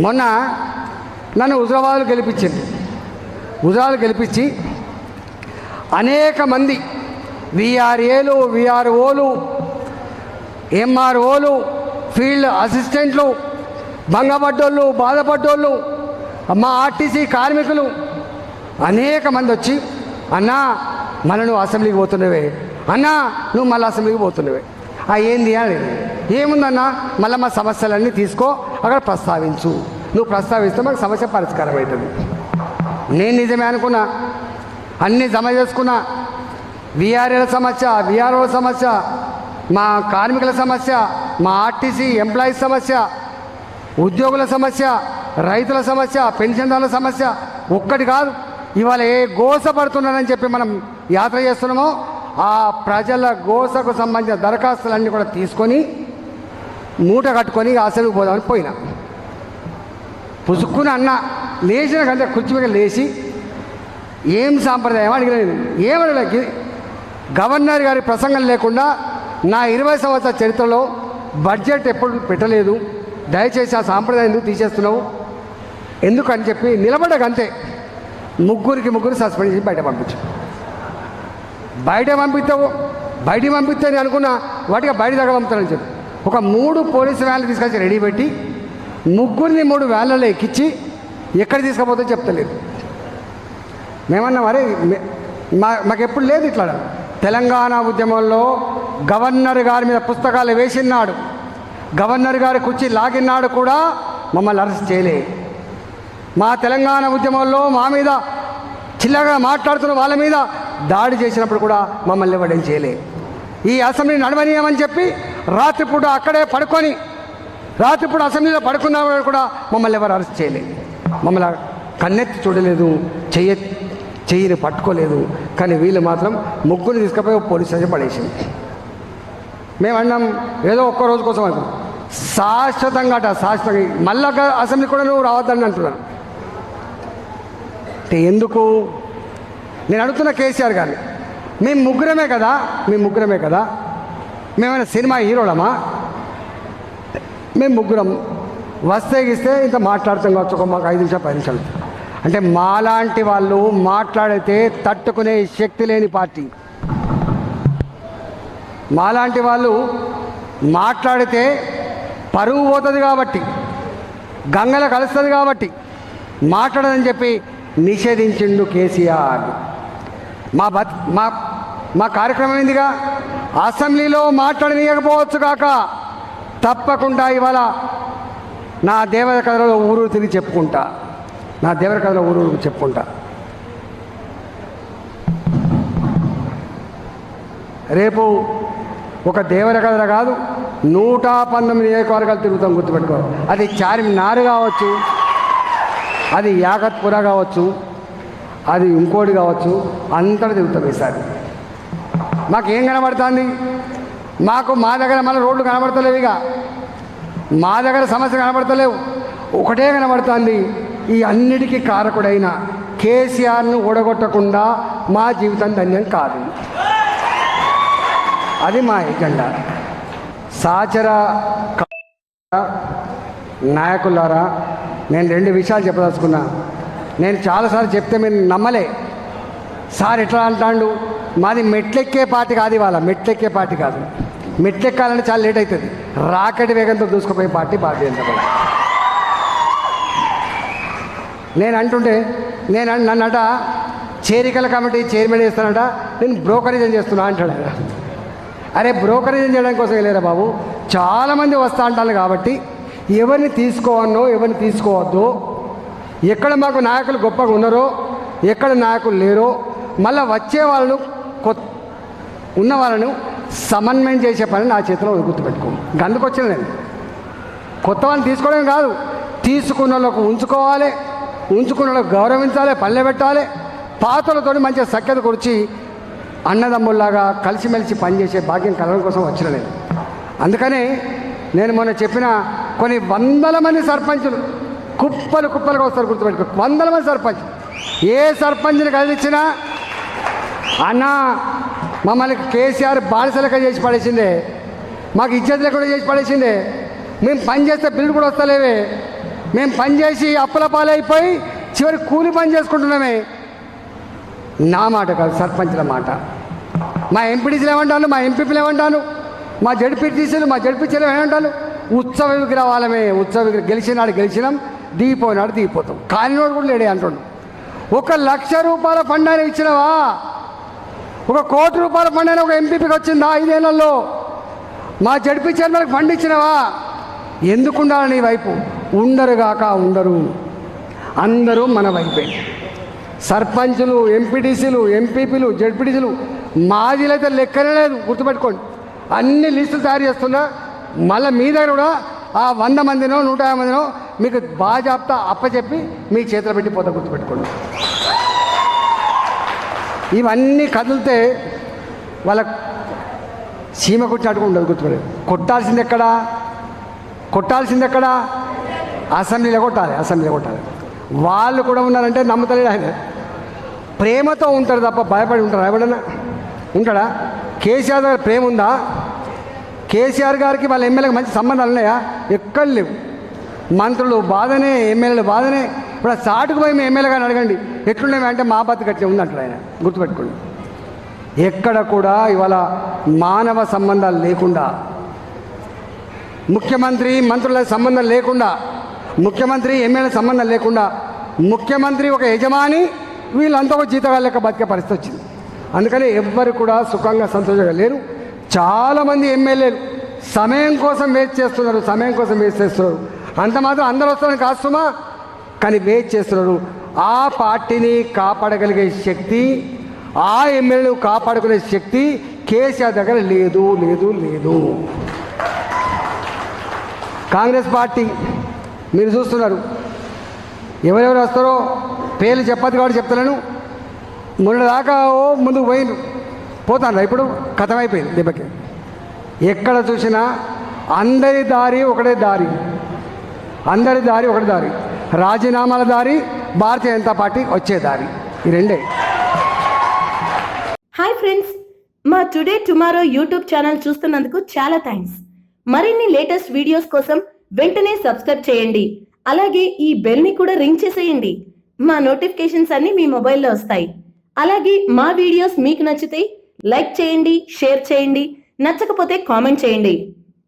మొన్న నన్ను హుజరాబాద్లో గెలిపించింది. హుజరాబాద్ గెలిపించి అనేక మంది విఆర్ఏలు, విఆర్ఓలు, ఎంఆర్ఓలు, ఫీల్డ్ అసిస్టెంట్లు, భంగపడ్డోళ్ళు, బాధపడ్డోళ్ళు, మా ఆర్టీసీ కార్మికులు అనేక మంది వచ్చి, అన్నా మళ్ళీ నువ్వు అసెంబ్లీకి పోతున్నవే, అన్నా నువ్వు మళ్ళీ అసెంబ్లీకి పోతున్నవే. ఏంది అని, ఏముందన్నా మళ్ళీ మా సమస్యలన్నీ తీసుకో అక్కడ ప్రస్తావించు, నువ్వు ప్రస్తావిస్తే మాకు సమస్య పరిష్కారం అవుతుంది. నేను నిజమే అనుకున్నా, అన్నీ జమ చేసుకున్నా. విఆర్ఏల సమస్య, విఆర్ఓ సమస్య, మా కార్మికుల సమస్య, మా ఆర్టీసీ ఎంప్లాయీస్ సమస్య, ఉద్యోగుల సమస్య, రైతుల సమస్య, పెన్షన్దారుల సమస్య ఒక్కటి కాదు. ఇవాళ ఏ గోస పడుతున్నారని చెప్పి మనం యాత్ర చేస్తున్నామో ఆ ప్రజల గోసకు సంబంధించిన దరఖాస్తులన్నీ కూడా తీసుకొని మూట కట్టుకొని అసలు పోదామని పోయినా. పుసుక్కుని అన్న లేచిన కంటే కుర్చీ మీద లేచి ఏం సాంప్రదాయం అడిగిన, ఏమనలేకి గవర్నర్ గారి ప్రసంగం లేకుండా నా 20 సంవత్సరాల చరిత్రలో బడ్జెట్ ఎప్పుడు పెట్టలేదు, దయచేసి ఆ సాంప్రదాయం ఎందుకు తీసేస్తున్నావు ఎందుకని చెప్పి నిలబడకంతే ముగ్గురు సస్పెండ్ చేసి బయట పంపించు. బయటికి పంపిస్తే నేను అనుకున్నా వాటికి బయట దగ్గర పంపుతానని చెప్పి ఒక 3 పోలీసు వ్యాన్లు తీసుకొచ్చి రెడీ పెట్టి ముగ్గురిని 3 వ్యాన్లలో ఎక్కించి ఎక్కడ తీసుకుపోతే చెప్తలేదు. మేమన్నా మరే మాకెప్పుడు లేదు ఇట్లా. తెలంగాణ ఉద్యమంలో గవర్నర్ గారి మీద పుస్తకాలు వేసినాడు, గవర్నర్ గారి కుర్చీ లాగినాడు కూడా మమ్మల్ని అరెస్ట్ చేయలే. మా తెలంగాణ ఉద్యమంలో మా మీద చిల్లగా మాట్లాడుతున్న వాళ్ళ మీద దాడి చేసినప్పుడు కూడా మమ్మల్ని ఇవ్వడం చేయలే. ఈ అసెంబ్లీ నడవనీయమని చెప్పి రాత్రిపూట అక్కడే పడుకొని రాత్రిపూట అసెంబ్లీలో పడుకున్నా కూడా మమ్మల్ని ఎవరు అరెస్ట్ చేయలే. మమ్మల్ని కన్నెత్తి చూడలేదు, చెయ్యిని పట్టుకోలేదు. కానీ వీళ్ళు మాత్రం ముగ్గురు తీసుకుపోయి పోలీస్ స్టేషన్ పడేసింది. మేము అన్నాం ఏదో ఒక్క రోజు కోసం అనుకున్నాం, శాశ్వతంగా మళ్ళా అసెంబ్లీ కూడా నువ్వు రావద్దని అంటున్నాను. అంటే ఎందుకు నేను అడుగుతున్న కేసీఆర్ గారిని, మేము ముగ్గురమే కదా, మేమైనా సినిమా హీరోలమా? మేము ముగ్గురం వస్తే ఇస్తే ఇంత మాట్లాడుతాం కావచ్చు, ఒక మాకు 5 నిమిషాలు 10 నిమిషాలు. అంటే మాలాంటి వాళ్ళు మాట్లాడితే తట్టుకునే శక్తి లేని పార్టీ. మాలాంటి వాళ్ళు మాట్లాడితే పరువు పోతుంది కాబట్టి, గంగల కలుస్తుంది కాబట్టి మాట్లాడదని చెప్పి నిషేధించిండు కేసీఆర్. మా కార్యక్రమం ఏందిగా, అసెంబ్లీలో మాట్లాడనీయకపోవచ్చు కాక తప్పకుండా ఇవాళ నా దేవర కథలో ఊరు తిరిగి చెప్పుకుంటా, రేపు ఒక దేవర కథలు కాదు 119 నియోజకవర్గాలు తిరుగుతాం, గుర్తుపెట్టుకో. అది చార్మినార్ కావచ్చు, అది యాకత్పుర కావచ్చు, అది ఇంకోటి కావచ్చు, అంతటా తిరుగుతాం ఈసారి. మాకేం కనబడుతుంది? మా దగ్గర మన రోడ్లు కనబడతలేవు, ఇక మా దగ్గర సమస్య కనబడతలేవు, ఒకటే కనబడుతుంది. ఈ అన్నిటికీ కారకుడైన కేసీఆర్ను ఓడగొట్టకుండా మా జీవితం ధన్యం కాదు. అది మా ఎజెండా. సహచర నాయకులారా, నేను 2 విషయాలు చెప్పదలుచుకున్నా. నేను చాలాసార్లు చెప్తే మీరు నమ్మలే. సార్ ఎట్లా అంటాడు, మాది మెట్లెక్కే పార్టీ కాదు, ఇవాళ మెట్లెక్కే పార్టీ కాదు. మెట్లెక్కాలంటే చాలా లేట్ అవుతుంది. రాకెట్ వేగంతో దూసుకుపోయే party Bharatiya Janata party. నన్నట చేరికల committee chairman చేస్తానంట, నేను బ్రోకరేజం చేస్తున్నా అంటాడు. అరే బ్రోకరేజం చేయడం కోసం వెళ్ళారా బాబు, చాలామంది వస్తా అంటారు కాబట్టి ఎవరిని తీసుకోవన్నో ఎవరిని తీసుకోవద్దో, ఎక్కడ మాకు నాయకులు గొప్పగా ఉన్నారో ఎక్కడ నాయకులు లేరో, మళ్ళీ వచ్చే వాళ్ళను ఉన్న వాళ్ళను సమన్వయం చేసే పని నా చేతిలో గుర్తుపెట్టుకో. అందుకు వచ్చిన నేను కొత్త వాళ్ళని తీసుకోవడం కాదు, తీసుకున్న వాళ్ళకు ఉంచుకోవాలి, ఉంచుకున్న వాళ్ళకు గౌరవించాలి, పల్లె పెట్టాలి, పాతలతో మంచిగా సఖ్యత కూర్చి అన్నదమ్ముల్లాగా కలిసిమెలిసి పనిచేసే భాగ్యం కలగడం కోసం వచ్చిన నేను. అందుకనే నేను మొన్న చెప్పిన కొన్ని 100 మంది సర్పంచులు కుప్పలుగా వస్తారు, గుర్తుపెట్టుకో. 100 మంది సర్పంచ్, ఏ సర్పంచ్ని కదిలిచ్చినా అన్న మమ్మల్ని కేసీఆర్ బానిసలక చేసి పడేసిందే, మాకు ఇజ్జత్ లేకుండా చేసి పడేసిందే, మేము పని చేస్తే బిల్లు కూడా వస్తలేవే, మేము పనిచేసి అప్పుల పాలైపోయి చివరి కూలి పని చేసుకుంటున్నామే. నా మాట కాదు, సర్పంచ్ల మాట. మా ఎంపీటీసీలు ఏమంటాను, మా ఎంపీపీలు ఏమంటాను, మా జడ్పీటీసీలు మా జడ్పీసీలు ఏమంటాను, ఉత్సవ విగ్రహాలమే. ఉత్సవ విగ్రహం గెలిచినాడు గెలిచినాం, దిగిపోయినాడు దిగిపోతాం. కానినోడు కూడా లేడే అంటుండు. 1 లక్ష రూపాయల ఫండ్ అయినా ఇచ్చినవా? 1 కోటి రూపాయల ఫండ్ అయినా ఒక ఎంపీపీకి వచ్చిందా 5 ఏళ్లలో? మా జడ్పీ చైర్మన్కి ఫండ్ ఇచ్చినవా? ఎందుకు ఉండాలి నీ వైపు? ఉండరుగాక ఉండరు, అందరూ మన వైపే. సర్పంచులు, ఎంపీటీసీలు, ఎంపీపీలు, జడ్పీటీసీలు, మాజీలు అయితే లెక్కనే లేదు, గుర్తుపెట్టుకోండి. అన్ని లిస్టులు తయారు చేస్తున్నా. మళ్ళీ మీ దగ్గర కూడా ఆ 100 మందినో 150 మందినో మీకు బాజాప్తా అప్పచెప్పి మీ చేతిలో పెట్టి పోతా, గుర్తుపెట్టుకోండి. ఇవన్నీ కదిలితే వాళ్ళ సీమ కొట్టినట్టుగా ఉండదు, గుర్తుపెట్టు. కొట్టాల్సింది ఎక్కడా? అసెంబ్లీలో కొట్టాలి, అసెంబ్లీలో కొట్టాలి. వాళ్ళు కూడా ఉన్నారంటే నమ్ముతలేడు ఆయన. ప్రేమతో ఉంటారు తప్ప భయపడి ఉంటారా? ఎవడన్నా ఉంటాడా? కేసీఆర్ గారి ప్రేమ ఉందా? కేసీఆర్ గారికి వాళ్ళ ఎమ్మెల్యేకి మంచి సంబంధాలు ఉన్నాయా? ఎక్కడ లేవు. మంత్రులు బాధనే, ఎమ్మెల్యేలు బాధనే. ఇప్పుడు సాటుకు పోయి మీ ఎమ్మెల్యే గారిని అడగండి ఎట్లున్నాయి అంటే మా బతుకు అట్లే ఉంది అంటారు ఆయన, గుర్తుపెట్టుకోండి. ఎక్కడ కూడా ఇవాళ మానవ సంబంధాలు లేకుండా, ముఖ్యమంత్రి మంత్రుల సంబంధం లేకుండా, ముఖ్యమంత్రి ఎమ్మెల్యే సంబంధం లేకుండా, ముఖ్యమంత్రి ఒక యజమాని, వీళ్ళంతా ఒక జీతగాళ్ళ లెక్క బతికే పరిస్థితి వచ్చింది. అందుకని ఎవ్వరు కూడా సుఖంగా సంతోషంగా లేరు. చాలామంది ఎమ్మెల్యేలు సమయం కోసం వెయిట్ చేస్తున్నారు, సమయం కోసం వెయిట్ చేస్తున్నారు. అంత మాత్రం అందరూ వస్తారని కాస్తుమా, కానీ వెయిట్ చేస్తున్నారు. ఆ పార్టీని కాపాడగలిగే శక్తి, ఆ ఎమ్మెల్యేలు కాపాడుకునే శక్తి కేసీఆర్ దగ్గర లేదు లేదు లేదు. కాంగ్రెస్ పార్టీ మీరు చూస్తున్నారు, ఎవరెవరు వస్తారో పేర్లు చెప్పదు కాబట్టి చెప్తున్నాను. మొన్నదాకా ముందుకు పోతాను, ఇప్పుడు కథమైపోయింది దెబ్బకి. ఎక్కడ చూసినా అందరి దారి ఒకటే దారి, అందరి దారి ఒకటి దారి, రాజీనామాల దారి, భారతీయ జనతా పార్టీ వచ్చే దారి, ఈ రెండే. హాయ్ ఫ్రెండ్స్, మా టుడే టుమారో యూట్యూబ్ ఛానల్ చూస్తున్నందుకు చాలా థ్యాంక్స్. మరిన్ని లేటెస్ట్ వీడియోస్ కోసం వెంటనే సబ్స్క్రైబ్ చేయండి. అలాగే ఈ బెల్ ని కూడా రింగ్ చేసేయండి. మా నోటిఫికేషన్స్ అన్ని మీ మొబైల్లో వస్తాయి. అలాగే మా వీడియోస్ మీకు నచ్చితే లైక్ చేయండి, షేర్ చేయండి, నచ్చకపోతే కామెంట్ చేయండి.